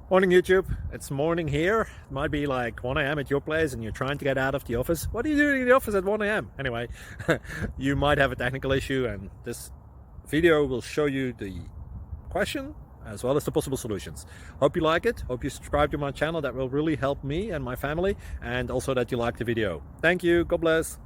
Morning YouTube, it's morning here. It might be like 1 a.m. at your place and you're trying to get out of the office. What are you doing in the office at 1 a.m.? Anyway, you might have a technical issue and this video will show you the question as well as the possible solutions. Hope you like it, hope you subscribe to my channel. That will really help me and my family, and also that you like the video. Thank you, God bless.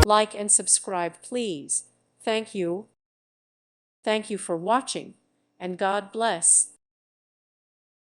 Like and subscribe, please. Thank you. Thank you for watching, and God bless.